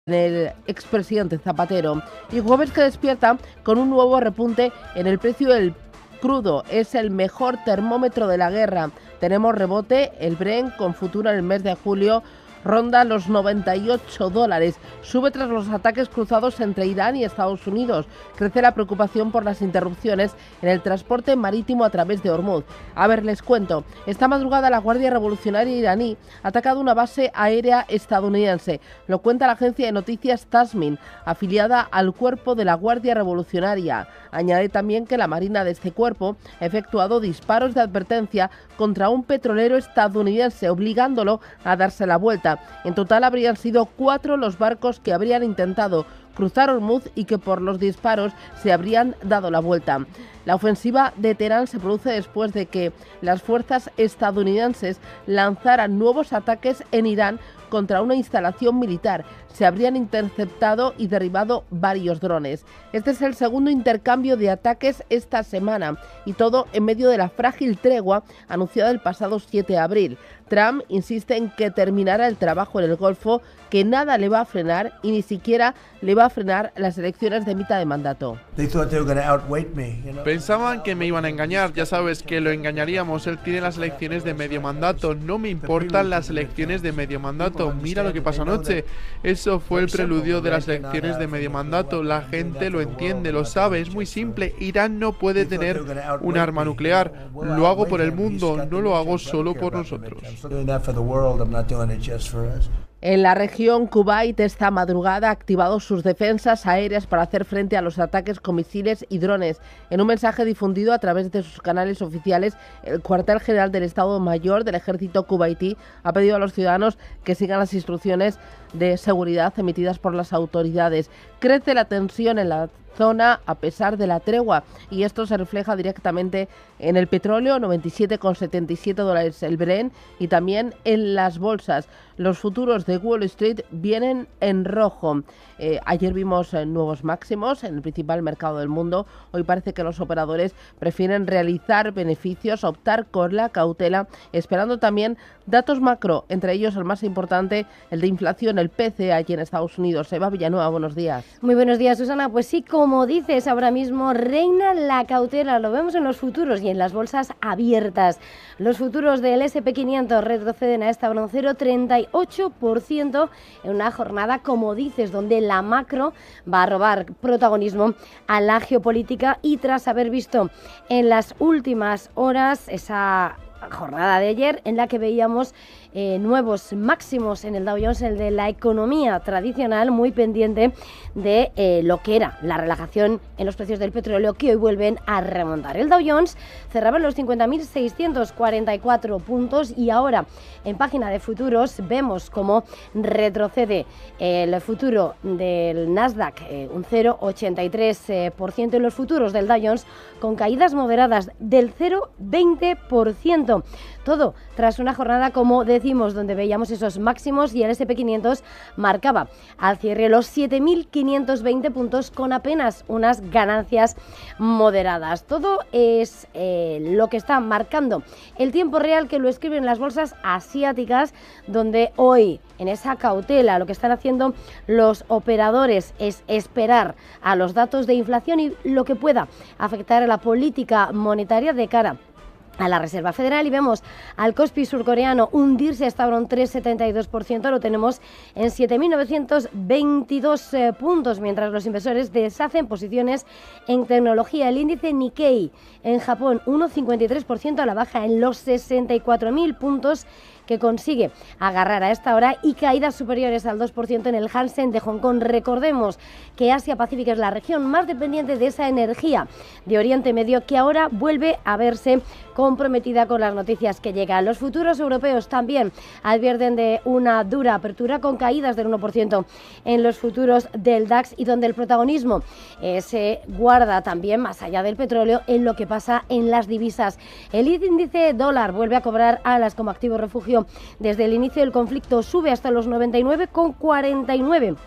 del expresidente Zapatero, y jueves que despierta con un nuevo repunte en el precio del crudo. Es el mejor termómetro de la guerra. Tenemos rebote, el Brent con futuro en el mes de julio ronda los $98. Sube tras los ataques cruzados entre Irán y Estados Unidos. Crece la preocupación por las interrupciones en el transporte marítimo a través de Hormuz. A ver, les cuento. Esta madrugada la Guardia Revolucionaria iraní ha atacado una base aérea estadounidense. Lo cuenta la agencia de noticias Tasmin, afiliada al cuerpo de la Guardia Revolucionaria. Añade también que la Marina de este cuerpo ha efectuado disparos de advertencia contra un petrolero estadounidense, obligándolo a darse la vuelta. En total habrían sido 4 los barcos que habrían intentado cruzar Hormuz y que por los disparos se habrían dado la vuelta. La ofensiva de Teherán se produce después de que las fuerzas estadounidenses lanzaran nuevos ataques en Irán contra una instalación militar. Se habrían interceptado y derribado varios drones. Este es el segundo intercambio de ataques esta semana, y todo en medio de la frágil tregua anunciada el pasado 7 de abril. Trump insiste en que terminará el trabajo en el Golfo, que nada le va a frenar y ni siquiera le va a frenar las elecciones de mitad de mandato. Pensaban que me iban a engañar, ya sabes que lo engañaríamos. Él tiene las elecciones de medio mandato, no me importan las elecciones de medio mandato. Mira lo que pasó anoche, eso fue el preludio de las elecciones de medio mandato. La gente lo entiende, lo sabe, es muy simple. Irán no puede tener un arma nuclear. Lo hago por el mundo, no lo hago solo por nosotros. En la región, Kuwait esta madrugada ha activado sus defensas aéreas para hacer frente a los ataques con misiles y drones. En un mensaje difundido a través de sus canales oficiales, el cuartel general del Estado Mayor del ejército kuwaití ha pedido a los ciudadanos que sigan las instrucciones de seguridad emitidas por las autoridades. Crece la tensión en la zona a pesar de la tregua, y esto se refleja directamente en el petróleo, $97,77 el Brent, y también en las bolsas. Los futuros de Wall Street vienen en rojo. Ayer vimos nuevos máximos en el principal mercado del mundo. Hoy parece que los operadores prefieren realizar beneficios, optar con la cautela, esperando también datos macro, entre ellos el más importante, el de inflación, el PCE allí en Estados Unidos. Eva Villanueva, buenos días. Muy buenos días, Susana. Pues sí, como dices, ahora mismo reina la cautela. Lo vemos en los futuros y en las bolsas abiertas. Los futuros del S&P 500 retroceden a esta hora un 0,38% en una jornada, como dices, donde la macro va a robar protagonismo a la geopolítica, y tras haber visto en las últimas horas esa jornada de ayer en la que veíamos nuevos máximos en el Dow Jones, el de la economía tradicional, muy pendiente de lo que era la relajación en los precios del petróleo, que hoy vuelven a remontar. El Dow Jones cerraba en los 50.644 puntos, y ahora en página de futuros vemos cómo retrocede el futuro del Nasdaq un 0,83%, en los futuros del Dow Jones con caídas moderadas del 0,20%. Todo tras una jornada, como decimos, donde veíamos esos máximos, y el S&P 500 marcaba al cierre los 7.520 puntos con apenas unas ganancias moderadas. Todo es lo que está marcando el tiempo real, que lo escriben las bolsas asiáticas, donde hoy, en esa cautela, lo que están haciendo los operadores es esperar a los datos de inflación y lo que pueda afectar a la política monetaria de cara a la Reserva Federal, y vemos al Kospi surcoreano hundirse hasta ahora un 3,72%, lo tenemos en 7.922 puntos, mientras los inversores deshacen posiciones en tecnología. El índice Nikkei en Japón 1,53% a la baja en los 64.000 puntos que consigue agarrar a esta hora, y caídas superiores al 2% en el Hansen de Hong Kong. Recordemos que Asia-Pacífico es la región más dependiente de esa energía de Oriente Medio, que ahora vuelve a verse comprometida con las noticias que llegan. Los futuros europeos también advierten de una dura apertura, con caídas del 1% en los futuros del DAX, y donde el protagonismo se guarda también, más allá del petróleo, en lo que pasa en las divisas. El índice dólar vuelve a cobrar alas como activo refugio desde el inicio del conflicto, sube hasta los 99,49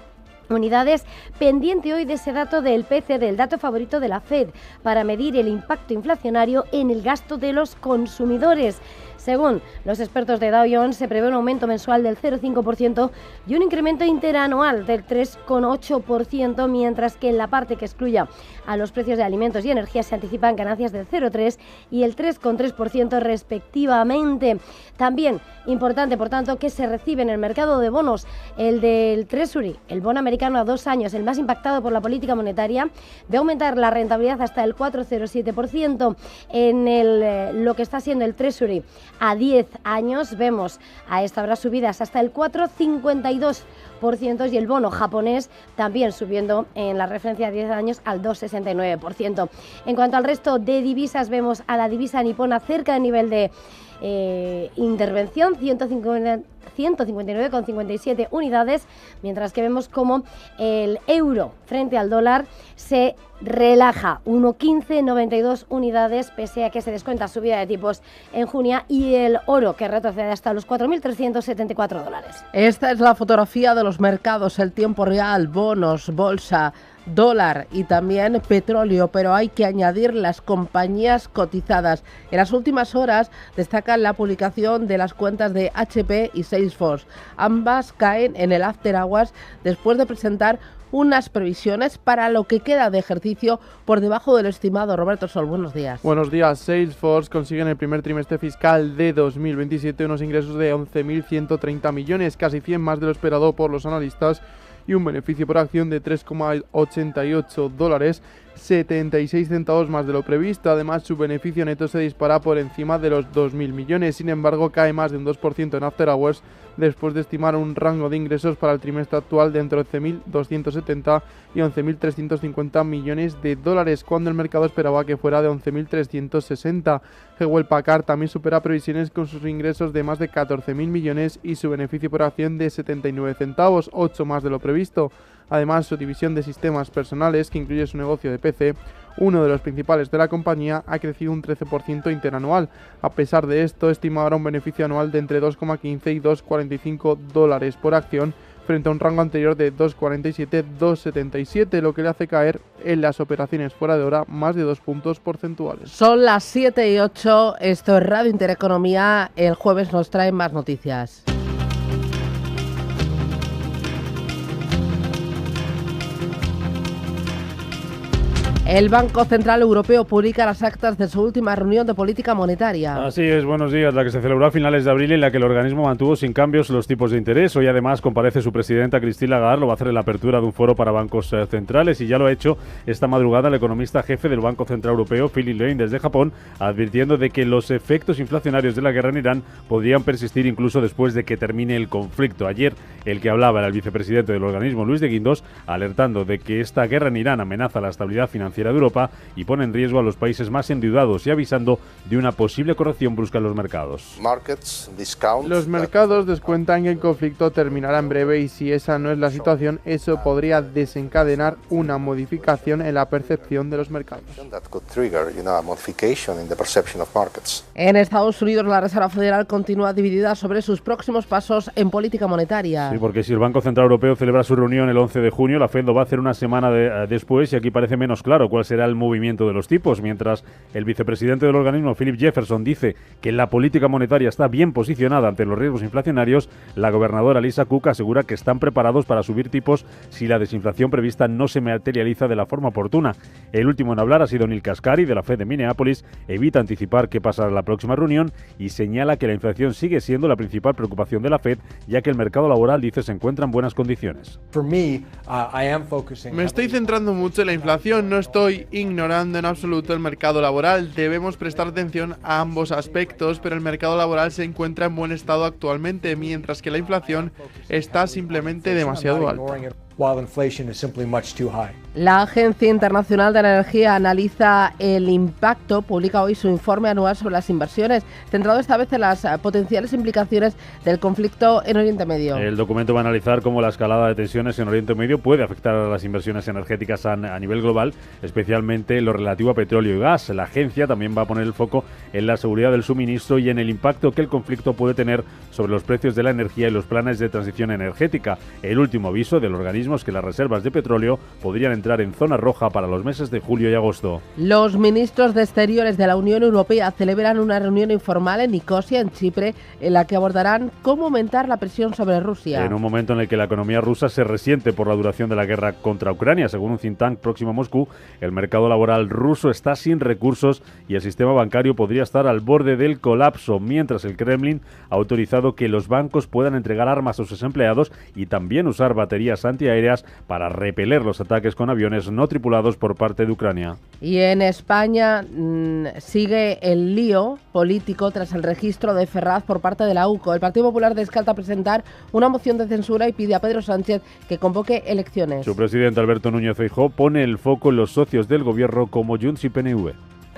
unidades, pendiente hoy de ese dato del PCE, del dato favorito de la Fed, para medir el impacto inflacionario en el gasto de los consumidores. Según los expertos de Dow Jones, se prevé un aumento mensual del 0,5% y un incremento interanual del 3,8%, mientras que en la parte que excluya a los precios de alimentos y energía se anticipan ganancias del 0,3% y el 3,3% respectivamente. También importante, por tanto, que se recibe en el mercado de bonos el del Treasury, el bono americano a 2 años, el más impactado por la política monetaria, de aumentar la rentabilidad hasta el 4,07%. En lo que está siendo el Treasury a 10 años vemos a esta hora subidas hasta el 4,52% y el bono japonés también subiendo en la referencia a 10 años al 2,69%. En cuanto al resto de divisas, vemos a la divisa nipona cerca del nivel de intervención, 159,57 unidades, mientras que vemos como el euro frente al dólar se relaja, 1,1592 unidades, pese a que se descuenta subida de tipos en junio, y el oro que retrocede hasta los 4.374 dólares. Esta es la fotografía de los mercados, el tiempo real, bonos, bolsa, dólar y también petróleo, pero hay que añadir las compañías cotizadas. En las últimas horas destacan la publicación de las cuentas de HP y Salesforce. Ambas caen en el after hours después de presentar unas previsiones para lo que queda de ejercicio por debajo de lo estimado. Roberto Sol, buenos días. Buenos días. Salesforce consigue en el primer trimestre fiscal de 2027 unos ingresos de 11.130 millones, casi 100 más de lo esperado por los analistas, y un beneficio por acción de $3,88, 76 centavos más de lo previsto. Además, su beneficio neto se dispara por encima de los 2.000 millones. Sin embargo, cae más de un 2% en after hours después de estimar un rango de ingresos para el trimestre actual de entre 11.270 y 11.350 millones de dólares, cuando el mercado esperaba que fuera de 11.360. Hewlett Packard también supera previsiones con sus ingresos de más de 14.000 millones y su beneficio por acción de 79 centavos, 8 más de lo previsto. Además, su división de sistemas personales, que incluye su negocio de PC, uno de los principales de la compañía, ha crecido un 13% interanual. A pesar de esto, estima ahora un beneficio anual de entre 2,15 y 2,45 dólares por acción, frente a un rango anterior de 2,47-2,77, lo que le hace caer en las operaciones fuera de hora más de 2 puntos porcentuales. Son las 7:08, esto es Radio Intereconomía. El jueves nos traen más noticias. El Banco Central Europeo publica las actas de su última reunión de política monetaria. Así es, buenos días, la que se celebró a finales de abril, en la que el organismo mantuvo sin cambios los tipos de interés. Hoy además comparece su presidenta Christine Lagarde, lo va a hacer en la apertura de un foro para bancos centrales, y ya lo ha hecho esta madrugada el economista jefe del Banco Central Europeo, Philip Lane, desde Japón, advirtiendo de que los efectos inflacionarios de la guerra en Irán podrían persistir incluso después de que termine el conflicto. Ayer el que hablaba era el vicepresidente del organismo, Luis de Guindos, alertando de que esta guerra en Irán amenaza la estabilidad financiera de Europa y pone en riesgo a los países más endeudados, y avisando de una posible corrección brusca en los mercados. Los mercados descuentan que el conflicto terminará en breve, y si esa no es la situación, eso podría desencadenar una modificación en la percepción de los mercados. En Estados Unidos, la Reserva Federal continúa dividida sobre sus próximos pasos en política monetaria. Sí, porque si el Banco Central Europeo celebra su reunión el 11 de junio, la Fed lo va a hacer una semana después, y aquí parece menos claro cuál será el movimiento de los tipos, mientras el vicepresidente del organismo, Philip Jefferson, dice que la política monetaria está bien posicionada ante los riesgos inflacionarios. La gobernadora Lisa Cook asegura que están preparados para subir tipos si la desinflación prevista no se materializa de la forma oportuna. El último en hablar ha sido Neil Kaspari, de la Fed de Minneapolis. Evita anticipar qué pasará en la próxima reunión y señala que la inflación sigue siendo la principal preocupación de la Fed, ya que el mercado laboral, dice, se encuentra en buenas condiciones. Me estoy centrando mucho en la inflación, no estoy ignorando en absoluto el mercado laboral. Debemos prestar atención a ambos aspectos, pero el mercado laboral se encuentra en buen estado actualmente, mientras que la inflación está simplemente demasiado alta. La Agencia Internacional de Energía analiza el impacto, publica hoy su informe anual sobre las inversiones, centrado esta vez en las potenciales implicaciones del conflicto en Oriente Medio. El documento va a analizar cómo la escalada de tensiones en Oriente Medio puede afectar a las inversiones energéticas a nivel global, especialmente lo relativo a petróleo y gas. La agencia también va a poner el foco en la seguridad del suministro y en el impacto que el conflicto puede tener sobre los precios de la energía y los planes de transición energética. El último aviso del organismo mismo es que las reservas de petróleo podrían entrar en zona roja para los meses de julio y agosto. Los ministros de Exteriores de la Unión Europea celebran una reunión informal en Nicosia, en Chipre, en la que abordarán cómo aumentar la presión sobre Rusia. En un momento en el que la economía rusa se resiente por la duración de la guerra contra Ucrania, según un think tank próximo a Moscú, el mercado laboral ruso está sin recursos y el sistema bancario podría estar al borde del colapso, mientras el Kremlin ha autorizado que los bancos puedan entregar armas a sus empleados y también usar baterías antiaéreas para repeler los ataques con aviones no tripulados por parte de Ucrania. Y en España sigue el lío político tras el registro de Ferraz por parte de la UCO. El Partido Popular descarta presentar una moción de censura y pide a Pedro Sánchez que convoque elecciones. Su presidente Alberto Núñez Feijóo pone el foco en los socios del gobierno como Junts y PNV.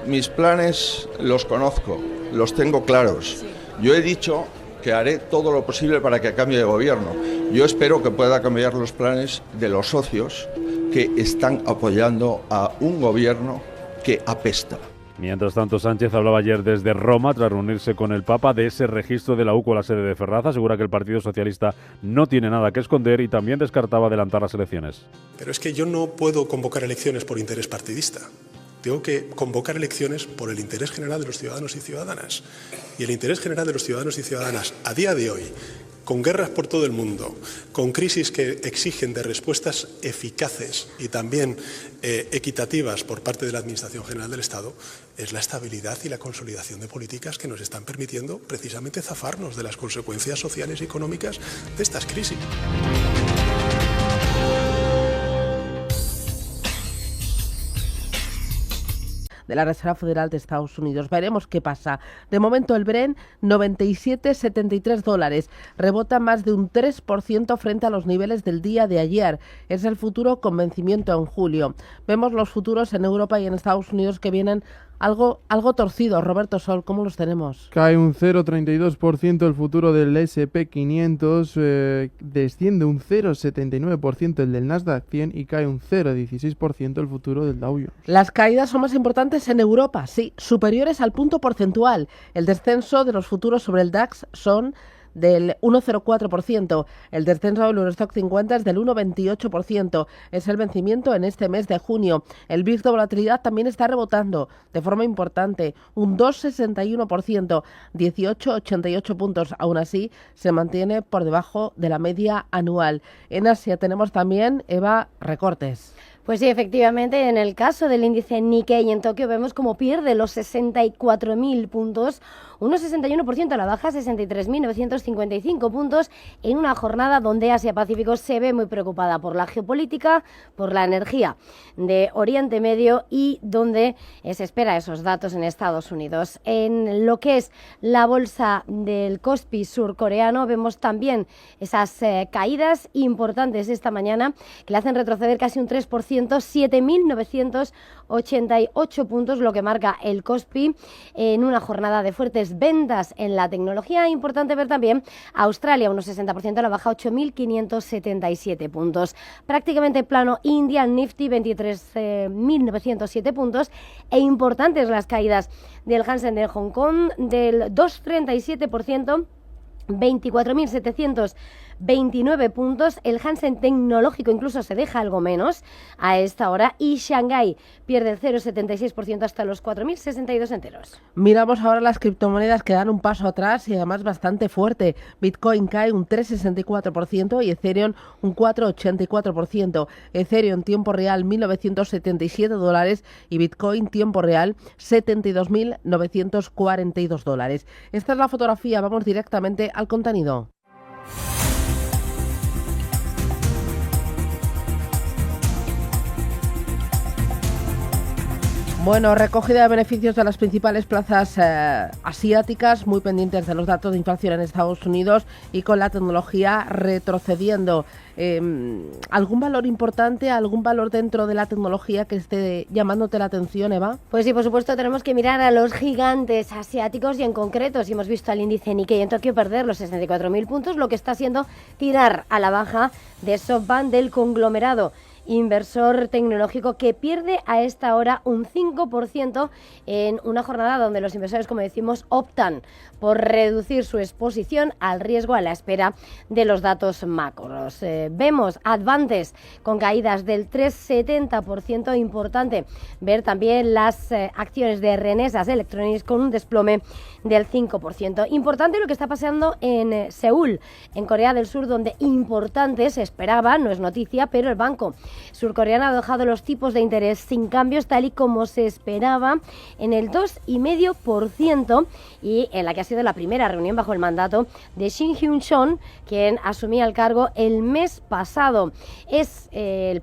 Mis planes los conozco, los tengo claros. Yo he dicho que haré todo lo posible para que cambie de gobierno. Yo espero que pueda cambiar los planes de los socios que están apoyando a un gobierno que apesta. Mientras tanto, Sánchez hablaba ayer desde Roma, tras reunirse con el Papa, de ese registro de la UCO a la sede de Ferraz. Asegura que el Partido Socialista no tiene nada que esconder y también descartaba adelantar las elecciones. Pero es que yo no puedo convocar elecciones por interés partidista. Tengo que convocar elecciones por el interés general de los ciudadanos y ciudadanas. Y el interés general de los ciudadanos y ciudadanas, a día de hoy, con guerras por todo el mundo, con crisis que exigen de respuestas eficaces y también equitativas por parte de la Administración General del Estado, es la estabilidad y la consolidación de políticas que nos están permitiendo precisamente zafarnos de las consecuencias sociales y económicas de estas crisis. De la Reserva Federal de Estados Unidos. Veremos qué pasa. De momento el Brent, 97,73 dólares. Rebota más de un 3% frente a los niveles del día de ayer. Es el futuro con vencimiento en julio. Vemos los futuros en Europa y en Estados Unidos que vienen algo torcidos. Roberto Sol, ¿cómo los tenemos? Cae un 0,32% el futuro del S&P 500, desciende un 0,79% el del Nasdaq 100 y cae un 0,16% el futuro del Dow Jones. Las caídas son más importantes en Europa, sí, superiores al punto porcentual. El descenso de los futuros sobre el DAX son del 1,04%. El descenso del Eurostock 50 es del 1,28%. Es el vencimiento en este mes de junio. El VIX de volatilidad también está rebotando de forma importante, un 2,61%, 18,88 puntos. Aún así, se mantiene por debajo de la media anual. En Asia tenemos también, Eva, recortes. Pues sí, efectivamente, en el caso del índice Nikkei en Tokio vemos como pierde los 64.000 puntos, unos 61% a la baja, 63.955 puntos, en una jornada donde Asia-Pacífico se ve muy preocupada por la geopolítica, por la energía de Oriente Medio y donde se espera esos datos en Estados Unidos. En lo que es la bolsa del Kospi surcoreano vemos también esas caídas importantes esta mañana que le hacen retroceder casi un 3%, 7.988 puntos, lo que marca el Kospi en una jornada de fuertes ventas en la tecnología. Importante ver también Australia, unos 60% a la baja, 8.577 puntos. Prácticamente plano Indian Nifty, 23.907 puntos. E importantes las caídas del Hansen de Hong Kong, del 2,37%. 24.729 puntos. El Hansen Tecnológico incluso se deja algo menos a esta hora y Shanghái pierde el 0,76% hasta los 4.062 enteros. Miramos ahora las criptomonedas que dan un paso atrás y además bastante fuerte. Bitcoin cae un 3,64% y Ethereum un 4,84%. Ethereum en tiempo real 1.977 dólares y Bitcoin tiempo real 72.942 dólares. Esta es la fotografía, vamos directamente al contenido. Bueno, recogida de beneficios de las principales plazas asiáticas, muy pendientes de los datos de inflación en Estados Unidos y con la tecnología retrocediendo. ¿Algún valor importante, algún valor dentro de la tecnología que esté llamándote la atención, Eva? Pues sí, por supuesto, tenemos que mirar a los gigantes asiáticos y en concreto, si hemos visto al índice Nikkei en Tokio perder los 64.000 puntos, lo que está haciendo tirar a la baja de SoftBank del conglomerado inversor tecnológico que pierde a esta hora un 5% en una jornada donde los inversores, como decimos, optan por reducir su exposición al riesgo a la espera de los datos macros. Vemos Advantes con caídas del 3,70%, importante ver también las acciones de Renesas Electronics con un desplome del 5%. Importante lo que está pasando en Seúl, en Corea del Sur, donde importante se esperaba, no es noticia, pero el banco surcoreano ha dejado los tipos de interés sin cambios tal y como se esperaba en el 2,5% y en la que ha sido la primera reunión bajo el mandato de Shin Hyun-chon, quien asumía el cargo el mes pasado. Es el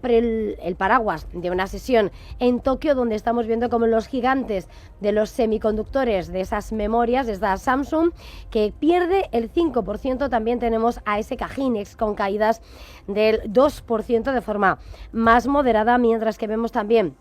paraguas de una sesión en Tokio donde estamos viendo como los gigantes de los semiconductores, de esas memorias, está Samsung, que pierde el 5%. También tenemos a SK Hynix con caídas del 2% de forma más moderada, mientras que vemos también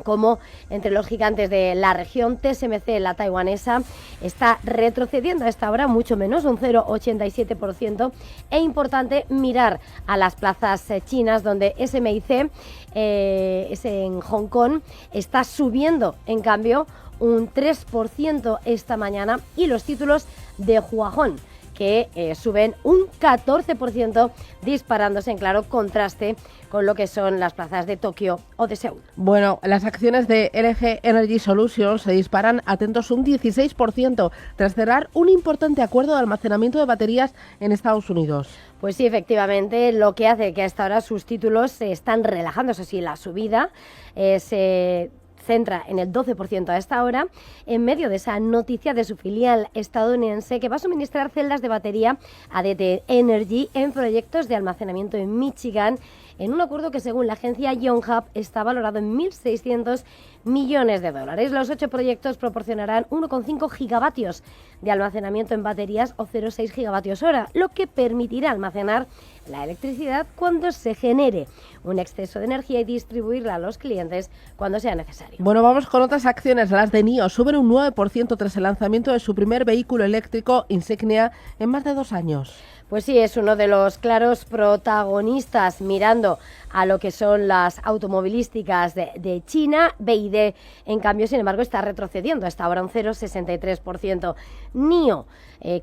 como entre los gigantes de la región, TSMC, la taiwanesa, está retrocediendo a esta hora mucho menos, un 0,87%. E importante mirar a las plazas chinas, donde SMIC, en Hong Kong, está subiendo, en cambio, un 3% esta mañana, y los títulos de Huajón, que suben un 14%, disparándose en claro contraste con lo que son las plazas de Tokio o de Seúl. Bueno, las acciones de LG Energy Solutions se disparan, atentos, un 16% tras cerrar un importante acuerdo de almacenamiento de baterías en Estados Unidos. Pues sí, efectivamente, lo que hace que hasta ahora sus títulos se están relajando, eso sí, la subida se centra en el 12% a esta hora, en medio de esa noticia de su filial estadounidense que va a suministrar celdas de batería a DTE Energy en proyectos de almacenamiento en Michigan, en un acuerdo que, según la agencia Yonhap, está valorado en 1.600 millones de dólares. Los 8 proyectos proporcionarán 1,5 gigavatios de almacenamiento en baterías o 0,6 gigavatios hora, lo que permitirá almacenar la electricidad cuando se genere un exceso de energía y distribuirla a los clientes cuando sea necesario. Bueno, vamos con otras acciones. Las de NIO suben un 9% tras el lanzamiento de su primer vehículo eléctrico Insignia en más de 2 años. Pues sí, es uno de los claros protagonistas mirando a lo que son las automovilísticas de China. BYD, en cambio, sin embargo, está retrocediendo hasta ahora un 0,63%. NIO,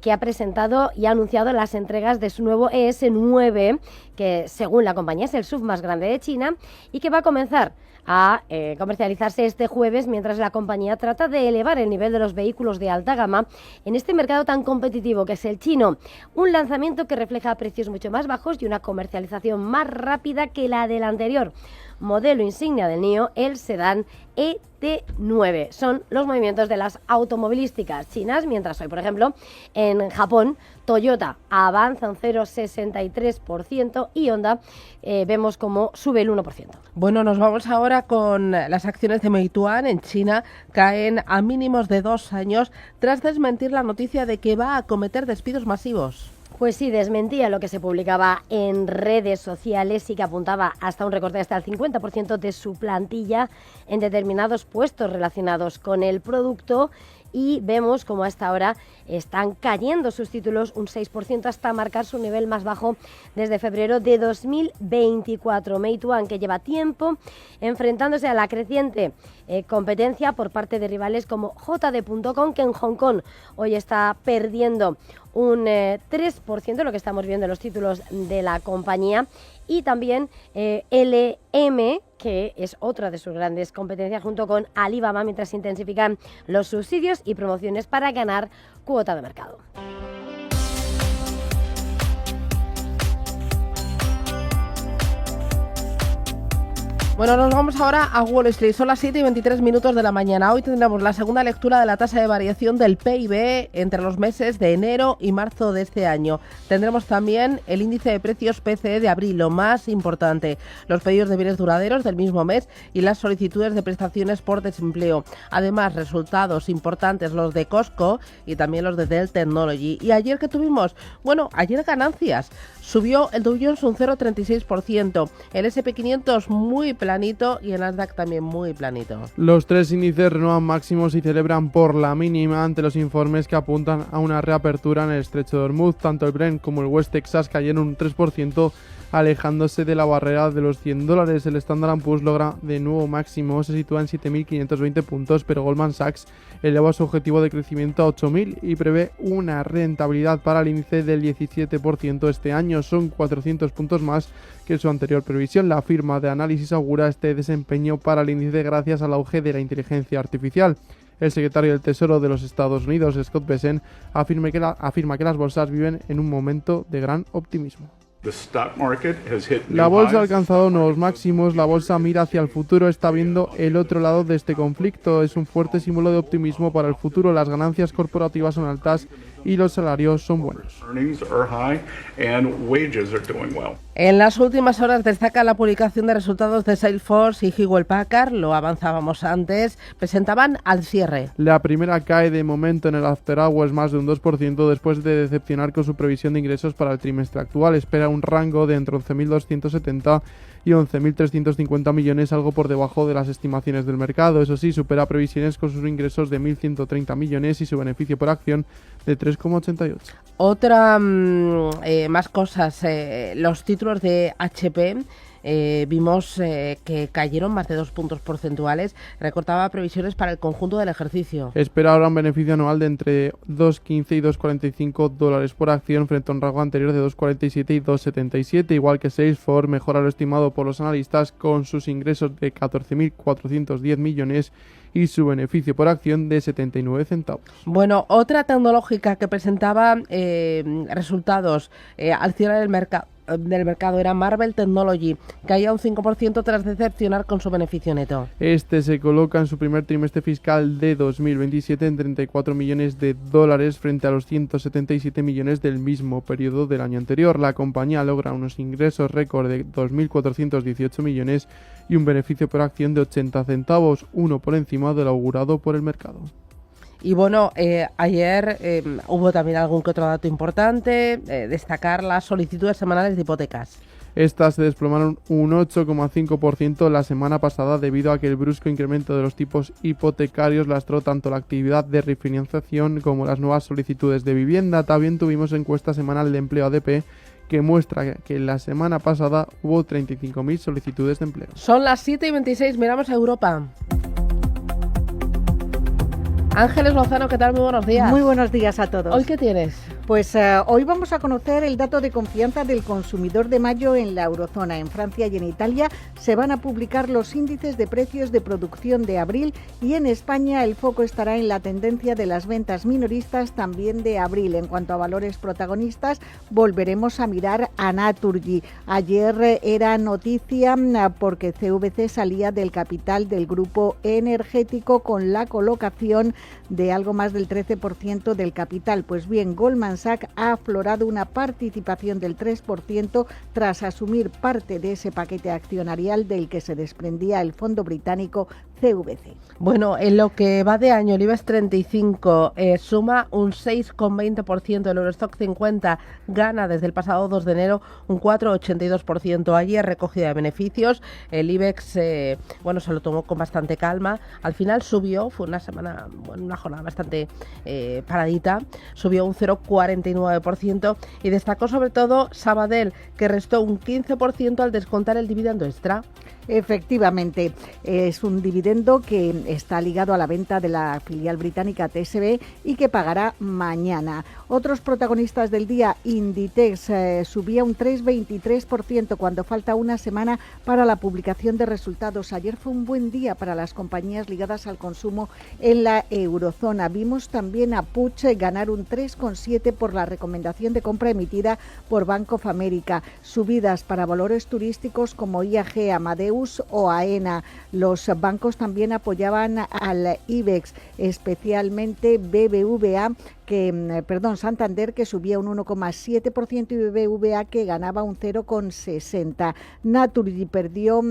que ha presentado y ha anunciado las entregas de su nuevo ES9, que según la compañía es el SUV más grande de China y que va a comenzar a comercializarse este jueves, mientras la compañía trata de elevar el nivel de los vehículos de alta gama en este mercado tan competitivo que es el chino. Un lanzamiento que refleja precios mucho más bajos y una comercialización más rápida que la del anterior modelo insignia del NIO, el sedán ET9. Son los movimientos de las automovilísticas chinas, mientras hoy, por ejemplo, en Japón, Toyota avanza un 0,63% y Honda vemos como sube el 1%. Bueno, nos vamos ahora con las acciones de Meituan. En China caen a mínimos de 2 años tras desmentir la noticia de que va a acometer despidos masivos. Pues sí, desmentía lo que se publicaba en redes sociales y que apuntaba hasta un recorte hasta el 50% de su plantilla en determinados puestos relacionados con el producto. Y vemos como hasta ahora están cayendo sus títulos un 6% hasta marcar su nivel más bajo desde febrero de 2024. Meituan, que lleva tiempo enfrentándose a la creciente competencia por parte de rivales como JD.com, que en Hong Kong hoy está perdiendo un 3%, lo que estamos viendo en los títulos de la compañía, y también LM, que es otra de sus grandes competencias, junto con Alibaba, mientras se intensifican los subsidios y promociones para ganar cuota de mercado. Bueno, nos vamos ahora a Wall Street. Son las 7:23 de la mañana. Hoy tendremos la segunda lectura de la tasa de variación del PIB entre los meses de enero y marzo de este año. Tendremos también el índice de precios PCE de abril, lo más importante, los pedidos de bienes duraderos del mismo mes y las solicitudes de prestaciones por desempleo. Además, resultados importantes los de Costco y también los de Dell Technology. ¿Y ayer qué tuvimos? Bueno, ayer ganancias. Subió el Dow Jones un 0,36%, el S&P 500 muy planito y el Nasdaq también muy planito. Los tres índices renuevan máximos y celebran por la mínima ante los informes que apuntan a una reapertura en el estrecho de Hormuz. Tanto el Brent como el West Texas cayeron un 3%, alejándose de la barrera de los $100. El Standard & Poor's logra de nuevo máximo, se sitúa en 7.520 puntos, pero Goldman Sachs eleva su objetivo de crecimiento a 8.000 y prevé una rentabilidad para el índice del 17% este año. Son 400 puntos más que su anterior previsión. La firma de análisis augura este desempeño para el índice gracias al auge de la inteligencia artificial. El secretario del Tesoro de los Estados Unidos, Scott Bessent, afirma que las bolsas viven en un momento de gran optimismo. La bolsa ha alcanzado nuevos máximos, la bolsa mira hacia el futuro, está viendo el otro lado de este conflicto. Es un fuerte símbolo de optimismo para el futuro, las ganancias corporativas son altas y los salarios son buenos. En las últimas horas destaca la publicación de resultados de Salesforce y Hewlett Packard, lo avanzábamos antes, presentaban al cierre. La primera cae de momento en el After Hours más de un 2% después de decepcionar con su previsión de ingresos para el trimestre actual. Espera un rango de entre 11.270 y 11.350 millones, algo por debajo de las estimaciones del mercado. Eso sí, supera previsiones con sus ingresos de 1.130 millones y su beneficio por acción de 3,88. Otra más cosas, los títulos de HP vimos que cayeron más de 2 puntos porcentuales, recortaba previsiones para el conjunto del ejercicio. Espera ahora un beneficio anual de entre 2,15 y 2,45 dólares por acción frente a un rango anterior de 2,47 y 2,77, igual que Salesforce mejora lo estimado por los analistas con sus ingresos de 14.410 millones y su beneficio por acción de 79 centavos. Bueno, otra tecnológica que presentaba resultados al cierre del mercado era Marvell Technology, caía un 5% tras decepcionar con su beneficio neto. Este se coloca en su primer trimestre fiscal de 2027 en 34 millones de dólares frente a los 177 millones del mismo periodo del año anterior. La compañía logra unos ingresos récord de 2.418 millones y un beneficio por acción de 80 centavos, uno por encima del augurado por el mercado. Y bueno, ayer hubo también algún que otro dato importante, destacar las solicitudes semanales de hipotecas. Estas se desplomaron un 8,5% la semana pasada debido a que el brusco incremento de los tipos hipotecarios lastró tanto la actividad de refinanciación como las nuevas solicitudes de vivienda. También tuvimos encuesta semanal de empleo ADP que muestra que la semana pasada hubo 35.000 solicitudes de empleo. Son las 7:26, miramos a Europa. Ángeles Lozano, ¿qué tal? Muy buenos días. Muy buenos días a todos. ¿Hoy qué tienes? Pues hoy vamos a conocer el dato de confianza del consumidor de mayo en la eurozona. En Francia y en Italia se van a publicar los índices de precios de producción de abril y en España el foco estará en la tendencia de las ventas minoristas también de abril. En cuanto a valores protagonistas, volveremos a mirar a Naturgy. Ayer era noticia porque CVC salía del capital del grupo energético con la colocación de algo más del 13% del capital. Pues bien, Goldman Sachs ha aflorado una participación del 3% tras asumir parte de ese paquete accionarial del que se desprendía el fondo británico CVC. Bueno, en lo que va de año, el IBEX 35 suma un 6,20%, el Eurostock 50 gana desde el pasado 2 de enero un 4,82%. Ayer recogida de beneficios, el IBEX se lo tomó con bastante calma, al final subió, fue una jornada bastante paradita, subió un 0,49% y destacó sobre todo Sabadell, que restó un 15% al descontar el dividendo extra. Efectivamente, es un dividendo que está ligado a la venta de la filial británica TSB y que pagará mañana. Otros protagonistas del día, Inditex subía un 3,23% cuando falta una semana para la publicación de resultados. Ayer fue un buen día para las compañías ligadas al consumo en la eurozona. Vimos también a Puig ganar un 3,7% por la recomendación de compra emitida por Bank of America. Subidas para valores turísticos como IAG, Amadeus o AENA. Los bancos también apoyaban al IBEX, especialmente BBVA, Santander, que subía un 1,7%, y BBVA, que ganaba un 0,60%. Naturgy perdió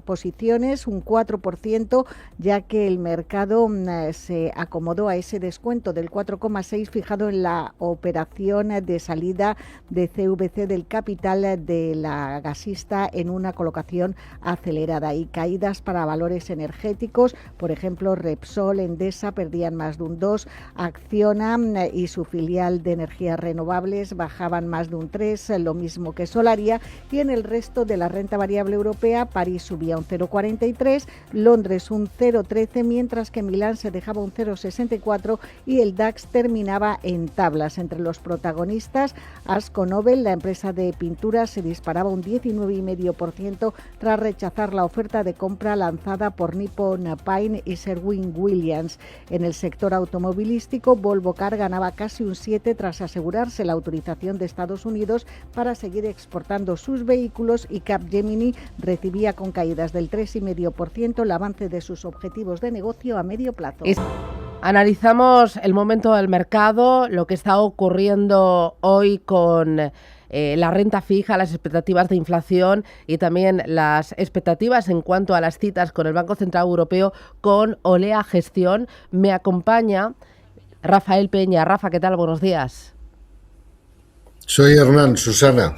posiciones, un 4%, ya que el mercado se acomodó a ese descuento del 4,6% fijado en la operación de salida de CVC del capital de la gasista en una colocación acelerada, y caídas para valores energéticos, por ejemplo Repsol, Endesa perdían más de un 2%, Acciona y su filial de energías renovables bajaban más de un 3%, lo mismo que Solaria, y en el resto de la renta variable europea, París subía un 0,43%, Londres un 0,13%, mientras que Milán se dejaba un 0,64% y el DAX terminaba en tablas. Entre los protagonistas, Asco Nobel, la empresa de pintura, se disparaba un 19,5% tras rechazar la oferta de compra lanzada por Nippon Paint y Sherwin-Williams. En el sector automovilístico, Volvo Car ganaba casi un 7% tras asegurarse la autorización de Estados Unidos para seguir exportando sus vehículos, y Capgemini recibía con caídas del 3,5% el avance de sus objetivos de negocio a medio plazo. Analizamos el momento del mercado, lo que está ocurriendo hoy con la renta fija, las expectativas de inflación y también las expectativas en cuanto a las citas con el Banco Central Europeo con Olea Gestión. Me acompaña Rafael Peña. Rafa, ¿qué tal? Buenos días. Soy Hernán, Susana.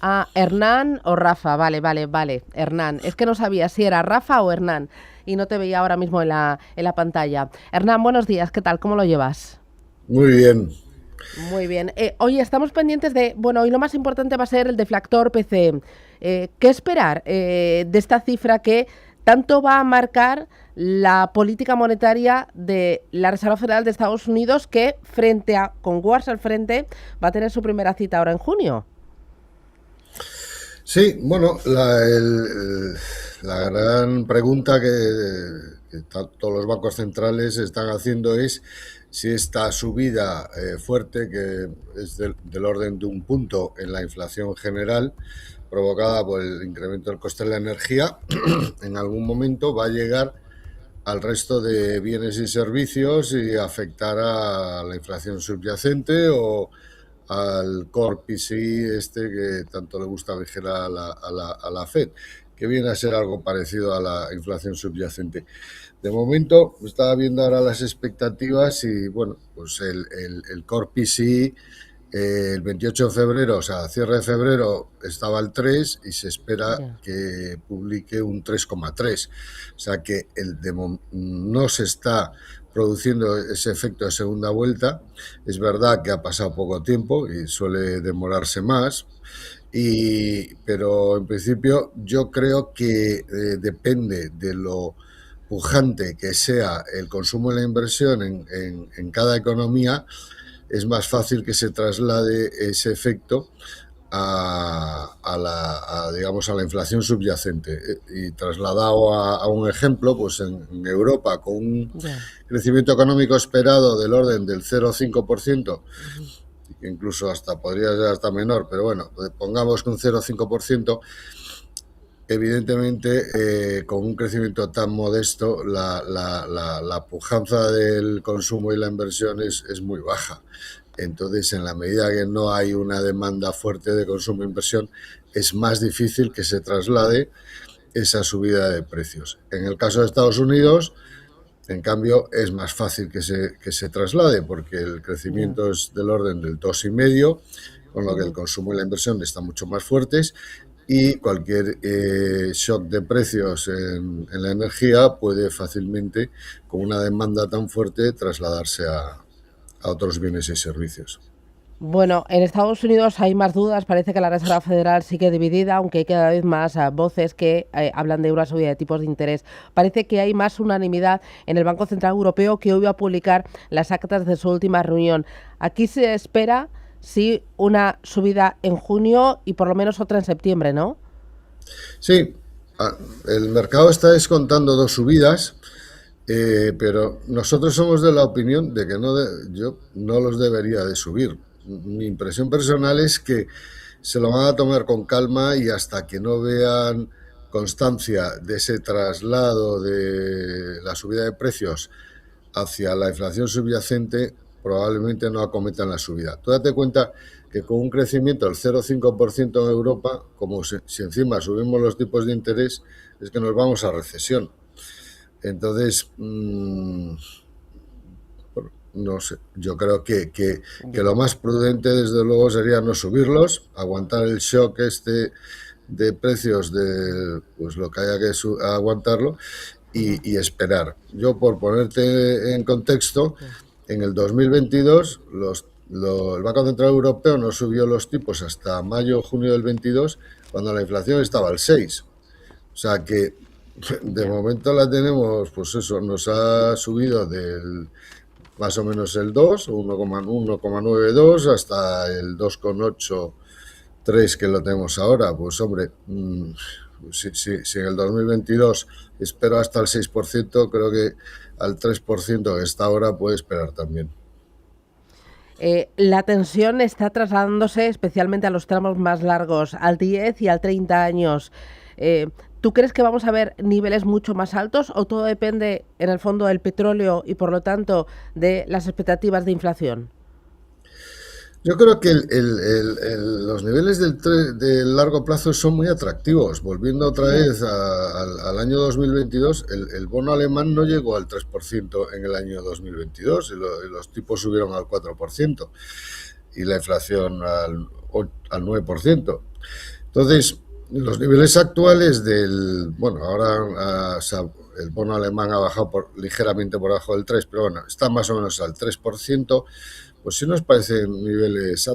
Ah, Hernán o Rafa, vale, Hernán. Es que no sabía si era Rafa o Hernán y no te veía ahora mismo en la pantalla. Hernán, buenos días, ¿qué tal? ¿Cómo lo llevas? Muy bien. Muy bien. Oye, estamos pendientes de... Bueno, hoy lo más importante va a ser el deflactor PCE. ¿Qué esperar de esta cifra que tanto va a marcar la política monetaria de la Reserva Federal de Estados Unidos, que con Wars al frente va a tener su primera cita ahora en junio? Sí, bueno, la gran pregunta que todos los bancos centrales están haciendo es si esta subida fuerte, que es del orden de un punto en la inflación general, provocada por el incremento del coste de la energía, en algún momento va a llegar al resto de bienes y servicios y afectar a la inflación subyacente o al core PCE que tanto le gusta vigilar a la Fed, que viene a ser algo parecido a la inflación subyacente. De momento, estaba viendo ahora las expectativas y, bueno, pues el core PCE el 28 de febrero, o sea, cierre de febrero, estaba al 3 y se espera que publique un 3,3. O sea que no se está produciendo ese efecto de segunda vuelta. Es verdad que ha pasado poco tiempo y suele demorarse más, pero en principio yo creo que depende de lo pujante que sea el consumo y la inversión en cada economía. Es más fácil que se traslade ese efecto a la inflación subyacente. Y trasladado a un ejemplo, pues en Europa, con un crecimiento económico esperado del orden del 0,5%, incluso podría ser hasta menor, pero bueno, pongamos que un 0,5%, evidentemente, con un crecimiento tan modesto, la pujanza del consumo y la inversión es muy baja. Entonces, en la medida que no hay una demanda fuerte de consumo e inversión, es más difícil que se traslade esa subida de precios. En el caso de Estados Unidos, en cambio, es más fácil que se traslade, porque el crecimiento es del orden del 2,5%, con lo que el consumo y la inversión están mucho más fuertes, y cualquier shock de precios en la energía puede fácilmente, con una demanda tan fuerte, trasladarse a otros bienes y servicios. Bueno, en Estados Unidos hay más dudas. Parece que la Reserva Federal sigue dividida, aunque hay cada vez más voces que hablan de una subida de tipos de interés. Parece que hay más unanimidad en el Banco Central Europeo, que hoy va a publicar las actas de su última reunión. Aquí se espera, sí, una subida en junio y por lo menos otra en septiembre, ¿no? Sí, el mercado está descontando dos subidas. Pero nosotros somos de la opinión de que yo no los debería de subir. Mi impresión personal es que se lo van a tomar con calma, y hasta que no vean constancia de ese traslado de la subida de precios hacia la inflación subyacente, probablemente no acometan la subida. Tú date cuenta que con un crecimiento del 0,5% en Europa, como si encima subimos los tipos de interés, es que nos vamos a recesión. Entonces, no sé, yo creo que lo más prudente, desde luego, sería no subirlos, aguantar el shock de precios de pues lo que haya que aguantarlo y esperar. Yo, por ponerte en contexto, en el 2022 el Banco Central Europeo no subió los tipos hasta mayo o junio del 22, cuando la inflación estaba al 6. O sea que de momento la tenemos, pues eso, nos ha subido del más o menos el 2, 1,92 hasta el 2,83 que lo tenemos ahora. Pues hombre, si en el 2022 espero hasta el 6%, creo que al 3% que está ahora puede esperar también. La tensión está trasladándose especialmente a los tramos más largos, al 10 y al 30 años. ¿Tú crees que vamos a ver niveles mucho más altos o todo depende, en el fondo, del petróleo y, por lo tanto, de las expectativas de inflación? Yo creo que los niveles del largo plazo son muy atractivos. Volviendo otra vez al año 2022, el bono alemán no llegó al 3% en el año 2022 y los tipos subieron al 4% y la inflación al 9%. Entonces, los niveles actuales ahora el bono alemán ha bajado ligeramente por debajo del 3%, pero bueno, está más o menos al 3%. Pues sí nos parecen niveles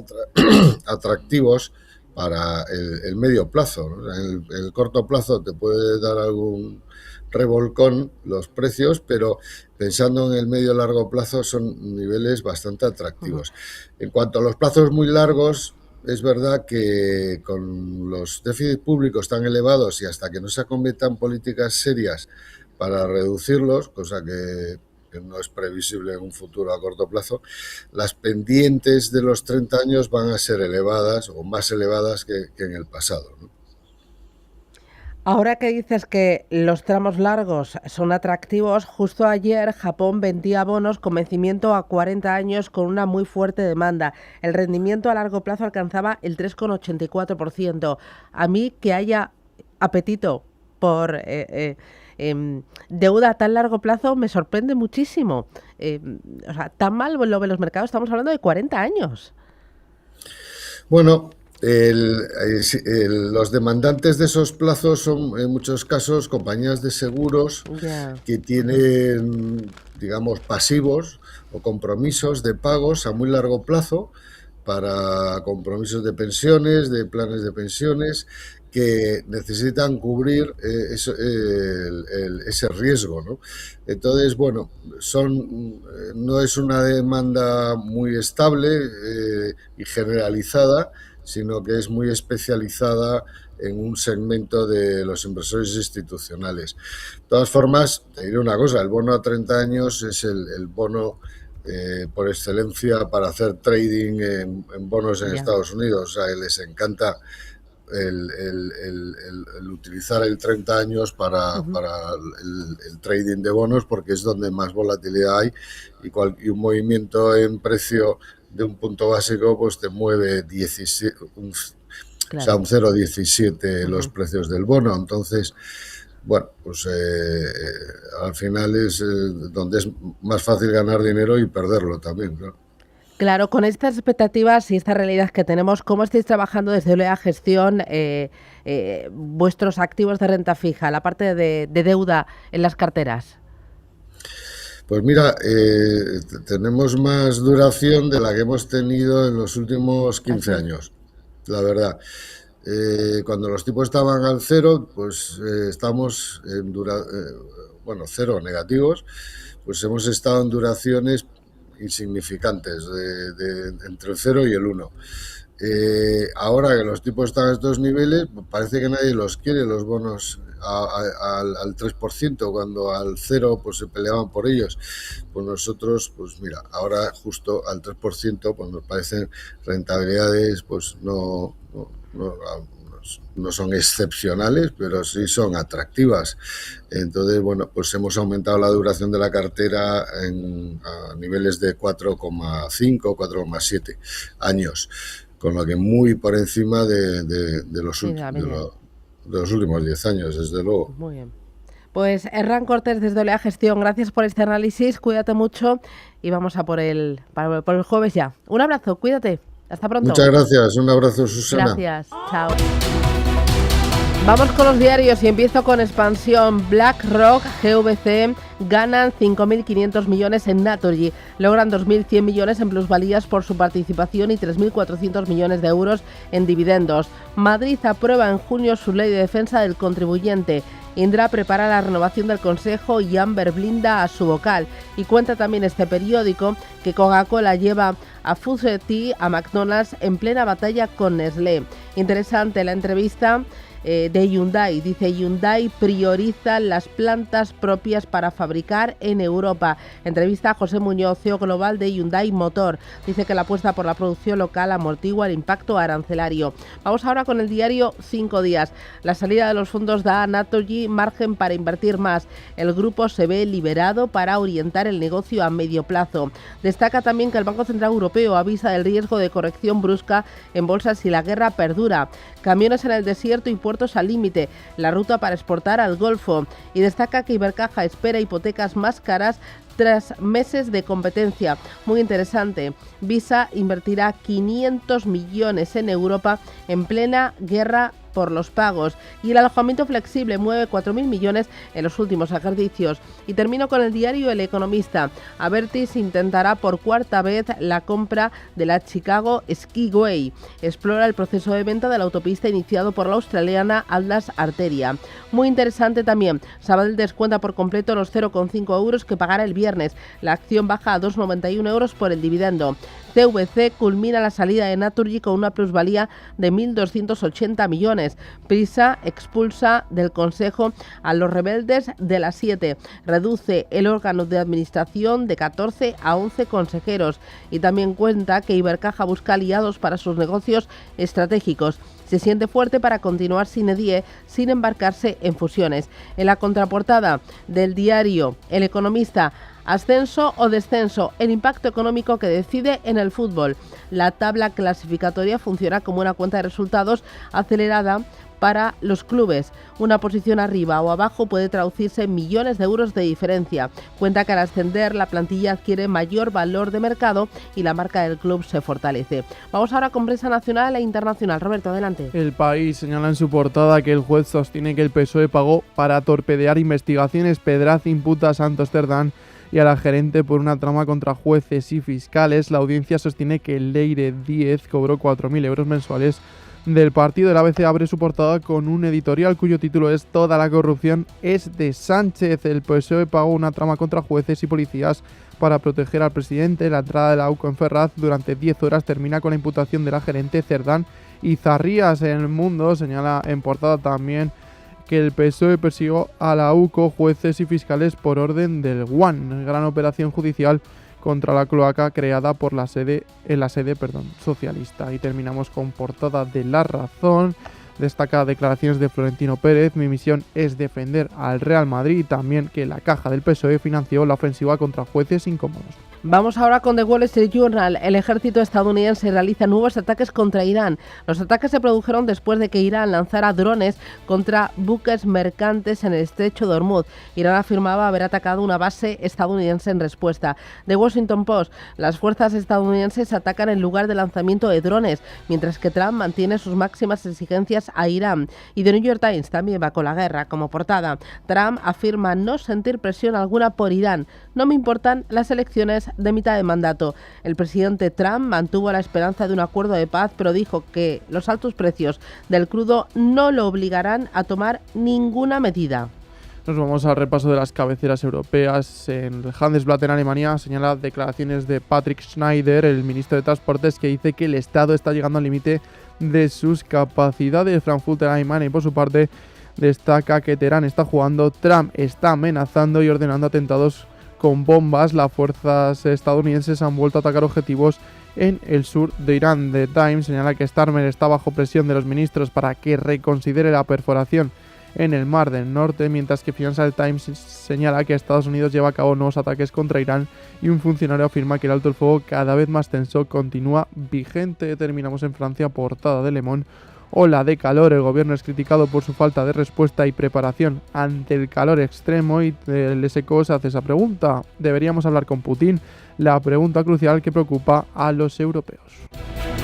atractivos para el medio plazo, ¿no? En el corto plazo te puede dar algún revolcón los precios, pero pensando en el medio largo plazo son niveles bastante atractivos. En cuanto a los plazos muy largos, es verdad que con los déficits públicos tan elevados y hasta que no se acometan políticas serias para reducirlos, cosa que no es previsible en un futuro a corto plazo, las pendientes de los 30 años van a ser elevadas o más elevadas que en el pasado, ¿no? Ahora que dices que los tramos largos son atractivos, justo ayer Japón vendía bonos con vencimiento a 40 años con una muy fuerte demanda. El rendimiento a largo plazo alcanzaba el 3,84%. A mí que haya apetito por deuda a tan largo plazo me sorprende muchísimo. O sea, tan mal lo ven los mercados, estamos hablando de 40 años. Bueno, los demandantes de esos plazos son en muchos casos compañías de seguros que tienen, digamos, pasivos o compromisos de pagos a muy largo plazo para compromisos de pensiones, de planes de pensiones, que necesitan cubrir ese riesgo, ¿no? Entonces, bueno, no es una demanda muy estable y generalizada, sino que es muy especializada en un segmento de los inversores institucionales. De todas formas, te diré una cosa, el bono a 30 años es el bono por excelencia para hacer trading en bonos en Estados Unidos. O sea, les encanta el utilizar el 30 años para el trading de bonos, porque es donde más volatilidad hay y un movimiento en precio de un punto básico pues te mueve 17, un 0,17 los precios del bono. Entonces, bueno, pues al final es donde es más fácil ganar dinero y perderlo también, ¿no? Claro, con estas expectativas y esta realidad que tenemos, ¿cómo estáis trabajando desde la gestión vuestros activos de renta fija, la parte de deuda en las carteras? Pues mira, tenemos más duración de la que hemos tenido en los últimos 15 años, la verdad. Cuando los tipos estaban al 0, pues estamos en cero negativos, pues hemos estado en duraciones insignificantes, entre el 0 y el 1. Ahora que los tipos están a estos niveles, parece que nadie los quiere, los bonos al 3%, cuando al 0 pues se peleaban por ellos. Pues nosotros, pues mira, ahora justo al 3%, pues nos parecen rentabilidades pues no no son excepcionales, pero sí son atractivas. Entonces, bueno, pues hemos aumentado la duración de la cartera a niveles de 4,5, 4,7 años, con lo que muy por encima de los últimos 10 años, desde luego. Muy bien. Pues Hernán Cortés desde Olea Gestión, gracias por este análisis, cuídate mucho y vamos a por el jueves ya. Un abrazo, cuídate, hasta pronto. Muchas gracias, un abrazo, Susana. Gracias, chao. Vamos con los diarios y empiezo con Expansión. BlackRock, GVC ganan 5.500 millones en Naturgy, logran 2.100 millones en plusvalías por su participación y 3.400 millones de euros en dividendos. Madrid aprueba en junio su ley de defensa del contribuyente. Indra prepara la renovación del Consejo y Amber blinda a su vocal. Y cuenta también este periódico que Coca-Cola lleva a Fusetti a McDonald's en plena batalla con Nestlé. Interesante la entrevista de Hyundai. Dice: Hyundai prioriza las plantas propias para fabricar en Europa. Entrevista a José Muñoz, CEO global de Hyundai Motor. Dice que la apuesta por la producción local amortigua el impacto arancelario. Vamos ahora con el diario 5 días. La salida de los fondos da a Naturgy margen para invertir más. El grupo se ve liberado para orientar el negocio a medio plazo. Destaca también que el Banco Central Europeo avisa del riesgo de corrección brusca en bolsas si la guerra perdura. Camiones en el desierto y puertos al límite, la ruta para exportar al Golfo. Y destaca que Ibercaja espera hipotecas más caras tras meses de competencia. Muy interesante. Visa invertirá 500 millones en Europa en plena guerra por los pagos. Y el alojamiento flexible mueve 4.000 millones en los últimos ejercicios. Y termino con el diario El Economista. Abertis intentará por cuarta vez la compra de la Chicago Skyway. Explora el proceso de venta de la autopista iniciado por la australiana Atlas Arteria. Muy interesante también. Sabadell descuenta por completo los 0,5 euros que pagará el viernes. La acción baja a 2,91 euros por el dividendo. CVC culmina la salida de Naturgy con una plusvalía de 1.280 millones. Prisa expulsa del Consejo a los rebeldes de las 7. Reduce el órgano de administración de 14 a 11 consejeros. Y también cuenta que Ibercaja busca aliados para sus negocios estratégicos. Se siente fuerte para continuar sin EDIE, sin embarcarse en fusiones. En la contraportada del diario El Economista, ascenso o descenso, el impacto económico que decide en el fútbol. La tabla clasificatoria funciona como una cuenta de resultados acelerada para los clubes. Una posición arriba o abajo puede traducirse en millones de euros de diferencia. Cuenta que al ascender la plantilla adquiere mayor valor de mercado y la marca del club se fortalece. Vamos ahora con prensa nacional e internacional. Roberto, adelante. El País señala en su portada que el juez sostiene que el PSOE pagó para torpedear investigaciones. Pedraz imputa a Santos Cerdán y a la gerente por una trama contra jueces y fiscales. La audiencia sostiene que Leire Díez cobró 4.000 euros mensuales del partido. El ABC abre su portada con un editorial cuyo título es "Toda la corrupción es de Sánchez". El PSOE pagó una trama contra jueces y policías para proteger al presidente. La entrada de la AUCO en Ferraz durante 10 horas termina con la imputación de la gerente Cerdán y Zarrías. En El Mundo señala en portada también que el PSOE persiguió a la AUCO, jueces y fiscales por orden del GUAN. Gran operación judicial contra la cloaca creada por la sede socialista. Y terminamos con portada de La Razón. Destaca declaraciones de Florentino Pérez: "Mi misión es defender al Real Madrid", y también que la caja del PSOE financió la ofensiva contra jueces incómodos. Vamos ahora con The Wall Street Journal. El ejército estadounidense realiza nuevos ataques contra Irán. Los ataques se produjeron después de que Irán lanzara drones contra buques mercantes en el estrecho de Hormuz. Irán afirmaba haber atacado una base estadounidense en respuesta. The Washington Post: las fuerzas estadounidenses atacan el lugar de lanzamiento de drones, mientras que Trump mantiene sus máximas exigencias a Irán. Y The New York Times también va con la guerra como portada. Trump afirma no sentir presión alguna por Irán. "No me importan las elecciones de mitad de mandato". El presidente Trump mantuvo la esperanza de un acuerdo de paz, pero dijo que los altos precios del crudo no lo obligarán a tomar ninguna medida. Nos vamos al repaso de las cabeceras europeas. En el Handelsblatt en Alemania señala declaraciones de Patrick Schneider, el ministro de Transportes, que dice que el Estado está llegando al límite de sus capacidades. Frankfurter Allgemeine, por su parte, destaca que Teherán está jugando, Trump está amenazando y ordenando atentados con bombas. Las fuerzas estadounidenses han vuelto a atacar objetivos en el sur de Irán. The Times señala que Starmer está bajo presión de los ministros para que reconsidere la perforación en el Mar del Norte, mientras que Financial Times señala que Estados Unidos lleva a cabo nuevos ataques contra Irán y un funcionario afirma que el alto el fuego, cada vez más tenso, continúa vigente. Terminamos en Francia, portada de Le Monde. Ola de calor, el gobierno es criticado por su falta de respuesta y preparación ante el calor extremo y el SECO se hace esa pregunta. ¿Deberíamos hablar con Putin? La pregunta crucial que preocupa a los europeos.